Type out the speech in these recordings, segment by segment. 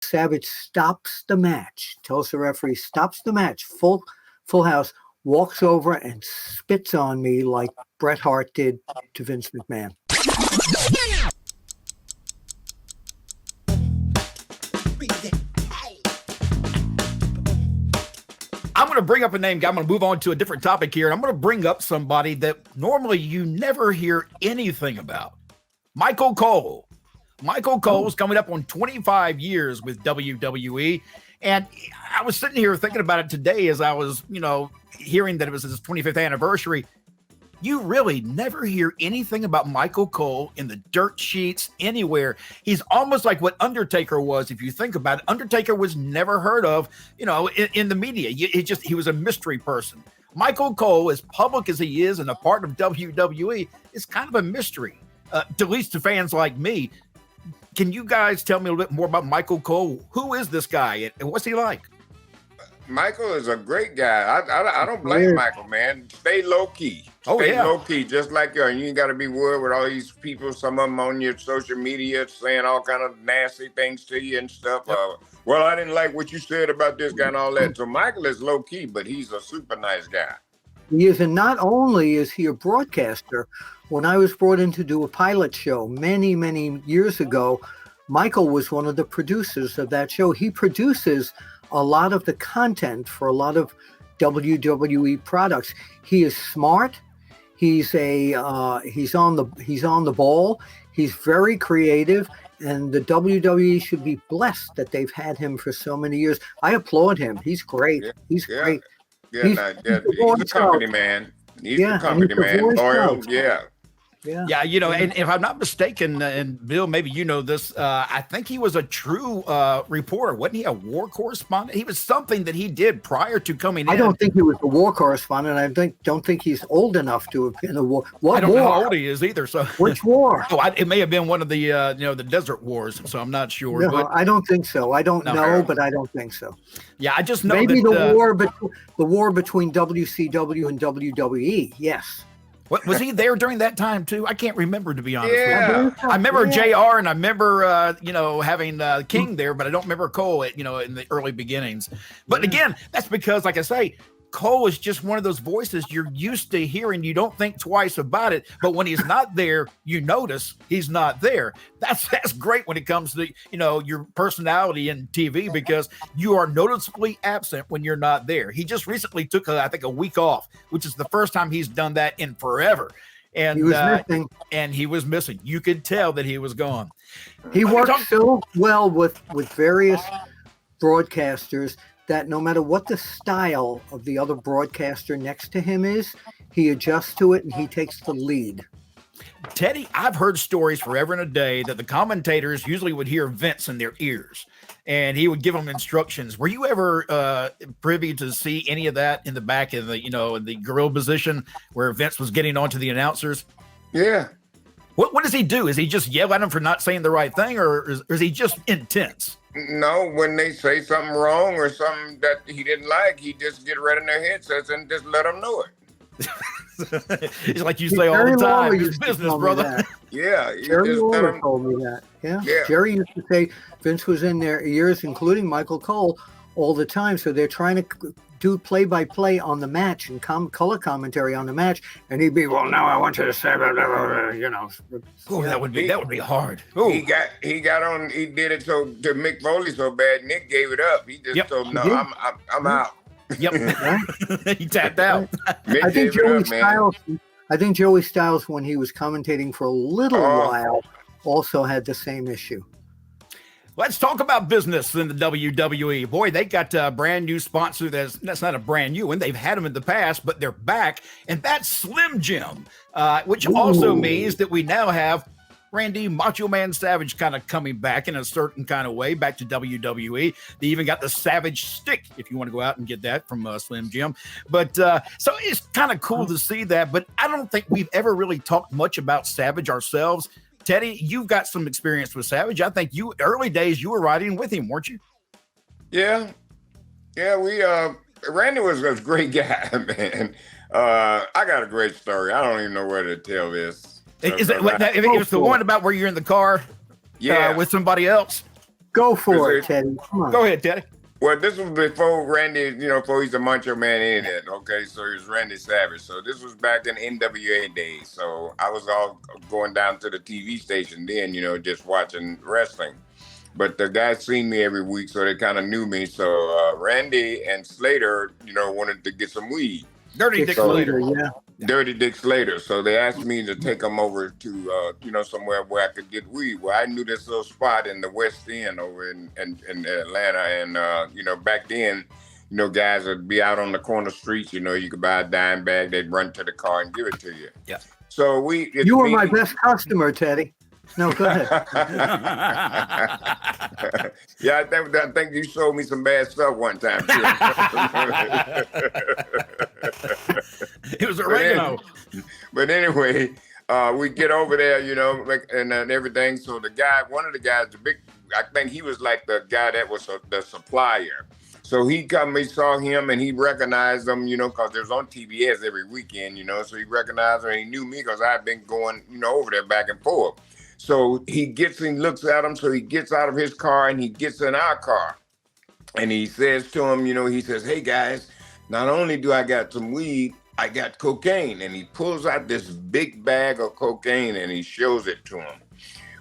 Savage stops the match, tells the referee, stops the match, full house, walks over and spits on me like Bret Hart did to Vince McMahon. I'm going to bring up a name. I'm going to move on to a different topic here. And I'm going to bring up somebody that normally you never hear anything about. Michael Cole. Michael Cole's coming up on 25 years with WWE. And I was sitting here thinking about it today as I was, hearing that it was his 25th anniversary. You really never hear anything about Michael Cole in the dirt sheets anywhere. He's almost like what Undertaker was, if you think about it. Undertaker was never heard of, in the media. He was a mystery person. Michael Cole, as public as he is and a part of WWE, is kind of a mystery, at least to fans like me. Can you guys tell me a little bit more about Michael Cole? Who is this guy and what's he like? Michael is a great guy. I don't blame Michael, man. Stay low key. Stay low key, just like you. You ain't got to be worried with all these people. Some of them on your social media saying all kind of nasty things to you and stuff. Yep. Well, I didn't like what you said about this guy and all that. So Michael is low key, but he's a super nice guy. He is, and not only is he a broadcaster. When I was brought in to do a pilot show many, many years ago, Michael was one of the producers of that show. He produces a lot of the content for a lot of WWE products. He is smart. He's on the ball. He's very creative, and the WWE should be blessed that they've had him for so many years. I applaud him. He's great. He's great. Yeah, he's a company man. He's a company man. Loyal. Yeah, and if I'm not mistaken, and Bill, maybe you know this, I think he was a true reporter. Wasn't he a war correspondent? He was something that he did prior to coming in. I don't think he was a war correspondent. I don't think he's old enough to have been a war. I don't know how old he is either. So which war? It may have been one of the the desert wars. So I'm not sure. No, but I don't think so. I don't know, but I don't think so. Yeah, I just know maybe that, the war between WCW and WWE. Yes. What, was he there during that time too? I can't remember, to be honest with you. I remember Yeah. JR and I remember having King there, but I don't remember Cole in the early beginnings. But again, that's because, like I say, Cole is just one of those voices you're used to hearing. You don't think twice about it, but when he's not there, you notice he's not there. That's great when it comes to your personality in TV, because you are noticeably absent when you're not there. He just recently took I think a week off, which is the first time he's done that in forever. And he was missing. And he was missing. You could tell that he was gone. He worked so well with various broadcasters that no matter what the style of the other broadcaster next to him is, he adjusts to it and he takes the lead. Teddy, I've heard stories forever and a day that the commentators usually would hear Vince in their ears and he would give them instructions. Were you ever privy to see any of that in the back of the, in the gorilla position where Vince was getting on to the announcers? Yeah. What does he do? Is he just yell at them for not saying the right thing, or is he just intense? No, when they say something wrong or something that he didn't like, he just get right in their headsets and just let them know it. It's like you say all the time. It's business, brother. Yeah. Jerry Lawler told me that. Yeah. Jerry used to say Vince was in their ears, including Michael Cole, all the time. So they're trying to do play-by-play on the match and color commentary on the match, and he'd be, well, now I want you to say, blah, blah, blah, Oh, that would be hard. Ooh. He got on. He did it to Mick Foley so bad. Nick gave it up. He just told him, no, I'm out. Yep. He tapped out. I think Joey Styles, when he was commentating for a little while, also had the same issue. Let's talk about business in the WWE. Boy, they got a brand new sponsor. That's not a brand new one. They've had them in the past, but they're back, and that's Slim Jim, which also means that we now have Randy Macho Man Savage kind of coming back in a certain kind of way back to WWE. They even got the Savage stick, if you want to go out and get that from Slim Jim. But so it's kind of cool to see that, but I don't think we've ever really talked much about Savage ourselves. Teddy, you've got some experience with Savage. I think early days you were riding with him, weren't you? Yeah. We Randy was a great guy, man. I got a great story. I don't even know where to tell this. Is it was the one about where you're in the car with somebody else? Go for it, Teddy. Come on. Go ahead, Teddy. Well, this was before Randy, before he's a Macho Man Internet. Okay, so he was Randy Savage. So this was back in NWA days. So I was all going down to the TV station then, just watching wrestling. But the guys seen me every week, so they kind of knew me. So Randy and Slater, wanted to get some weed. Dirty Dick Slater, yeah. Dirty Dick Slater. So they asked me to take them over to, somewhere where I could get weed. Well, I knew this little spot in the West End over in Atlanta. And, back then, guys would be out on the corner streets. You could buy a dime bag. They'd run to the car and give it to you. Yeah. So you were my best customer, Teddy. No, go ahead. Yeah, I think you sold me some bad stuff one time, too. It was oregano. But anyway, we get over there, and everything. So one of the guys, I think he was like the guy that was the supplier. So he saw him and he recognized him, because it was on TBS every weekend, so he recognized him and he knew me because I'd been going, over there back and forth. So he looks at him, so he gets out of his car and he gets in our car. And he says to him, he says, "Hey guys, not only do I got some weed, I got cocaine." And he pulls out this big bag of cocaine and he shows it to him.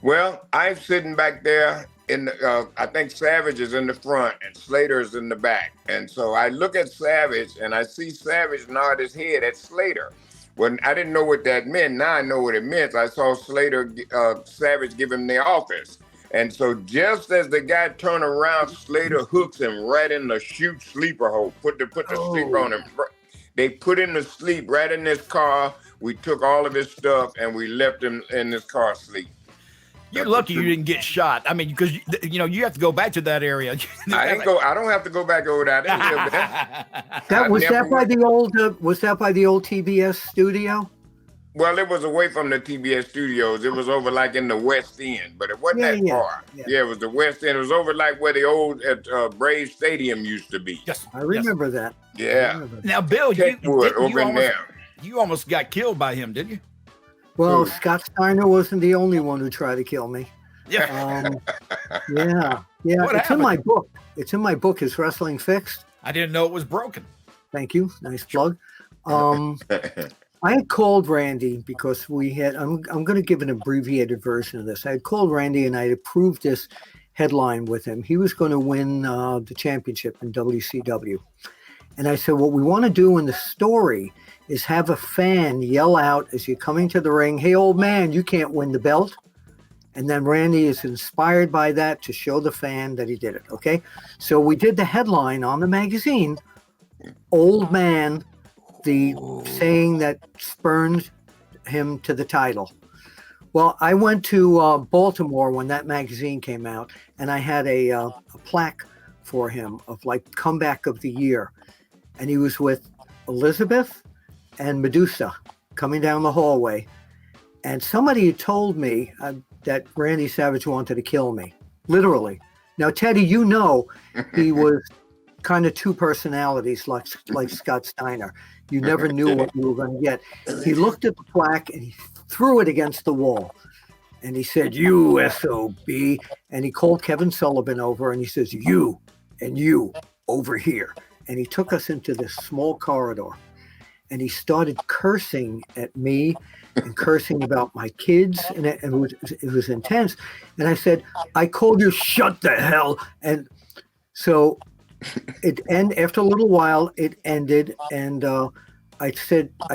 Well, I'm sitting back there I think Savage is in the front and Slater is in the back. And so I look at Savage and I see Savage nod his head at Slater. When I didn't know what that meant, now I know what it meant. I saw Savage give him the office. And so just as the guy turned around, Slater hooks him right in the chute sleeper hole. Put the sleeper on him. They put him to sleep right in this car. We took all of his stuff and we left him in this car asleep. You're lucky you didn't get shot. I mean, because you have to go back to that area. I don't have to go back over there. I didn't live there. Was that by the old TBS studio? Well, it was away from the TBS studios. It was over like in the West End, but it wasn't that far. Yeah, it was the West End. It was over like where the old Braves Stadium used to Yes, I remember that. Yeah. Now, Bill, you almost got killed by him, didn't you? Well, Scott Steiner wasn't the only one who tried to kill me. Yeah. Yeah. What It's happened? in my book. It's in my book. Is Wrestling Fixed? I didn't know it was broken. Thank you. Nice plug. I had called Randy because I'm going to give an abbreviated version of this. I had called Randy and I had approved this headline with him. He was going to win the championship in WCW. And I said, what we want to do in the story is have a fan yell out as you're coming to the ring, "Hey, old man, you can't win the belt." And then Randy is inspired by that to show the fan that he did it, okay? So we did the headline on the magazine, "Old Man," the saying that spurned him to the title. Well, I went to Baltimore when that magazine came out, and I had a plaque for him of like comeback of the year. And he was with Elizabeth and Medusa coming down the hallway. And somebody had told me that Randy Savage wanted to kill me, literally. Now, Teddy, he was kind of two personalities like Scott Steiner. You never knew what you were going to get. He looked at the plaque and he threw it against the wall. And he said, "You SOB." And he called Kevin Sullivan over and he says, "You and you over here." And he took us into this small corridor and he started cursing at me and cursing about my kids. And it was intense. And I said, "I called you, shut the hell." And so after a little while, it ended. And I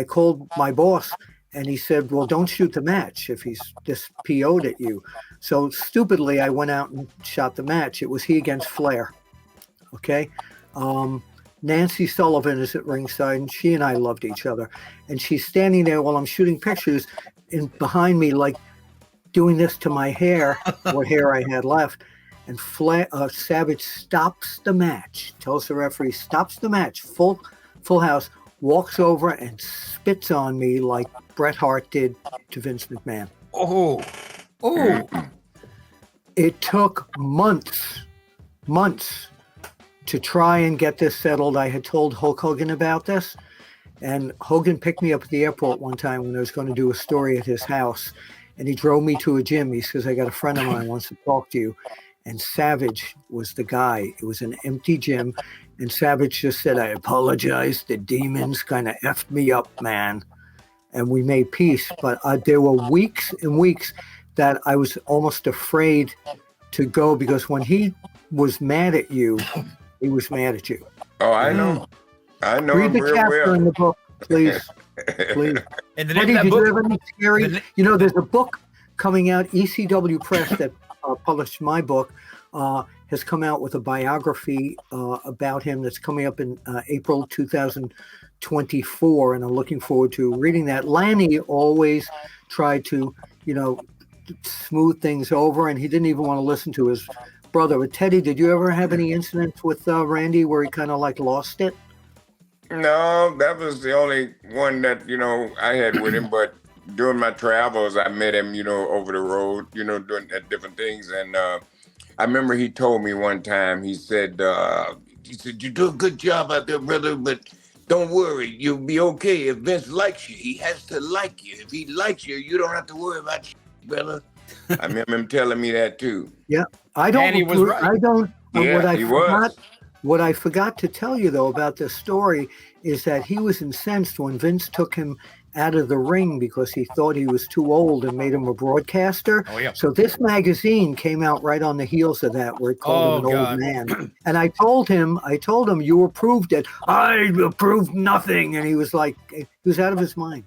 called my boss and he said, "Well, don't shoot the match if he's just PO'd at you." So stupidly, I went out and shot the match. It was he against Flair. Okay. Nancy Sullivan is at ringside, and she and I loved each other. And she's standing there while I'm shooting pictures behind me, like doing this to my hair, what hair I had left. And Savage stops the match, tells the referee, stops the match, full house, walks over and spits on me like Bret Hart did to Vince McMahon. Oh. It took months to try and get this settled. I had told Hulk Hogan about this, and Hogan picked me up at the airport one time when I was going to do a story at his house, and he drove me to a gym. He says, "I got a friend of mine who wants to talk to you." and Savage was the guy. It was an empty gym, and Savage just said, "I apologize. The demons kind of effed me up, man." And we made peace. But there were weeks and weeks that I was almost afraid to go, because when he was mad at you, he was mad at you. Oh, I know. I know. Read the chapter in the book, please. Please. And the Eddie, name of that did book, you have any scary? There's a book coming out. ECW Press that published my book has come out with a biography about him that's coming up in April 2024, and I'm looking forward to reading that. Lanny always tried to, smooth things over, and he didn't even want to listen to his brother. But Teddy, did you ever have any incidents with Randy where he kind of like lost it? No, that was the only one that, I had with him. But during my travels, I met him, over the road, doing different things. And I remember he told me one time, he said, you do a good job out there, brother, but don't worry, you'll be okay. If Vince likes you, he has to like you. If he likes you, you don't have to worry about you, brother. I remember him telling me that too. Yeah, I don't. And he was right. I don't. Yeah, he was. What I forgot to tell you, though, about this story is that he was incensed when Vince took him out of the ring because he thought he was too old and made him a broadcaster. Oh, yeah. So this magazine came out right on the heels of that, where it called him an old man. And I told him, you approved it. I approved nothing. And he was like, he was out of his mind.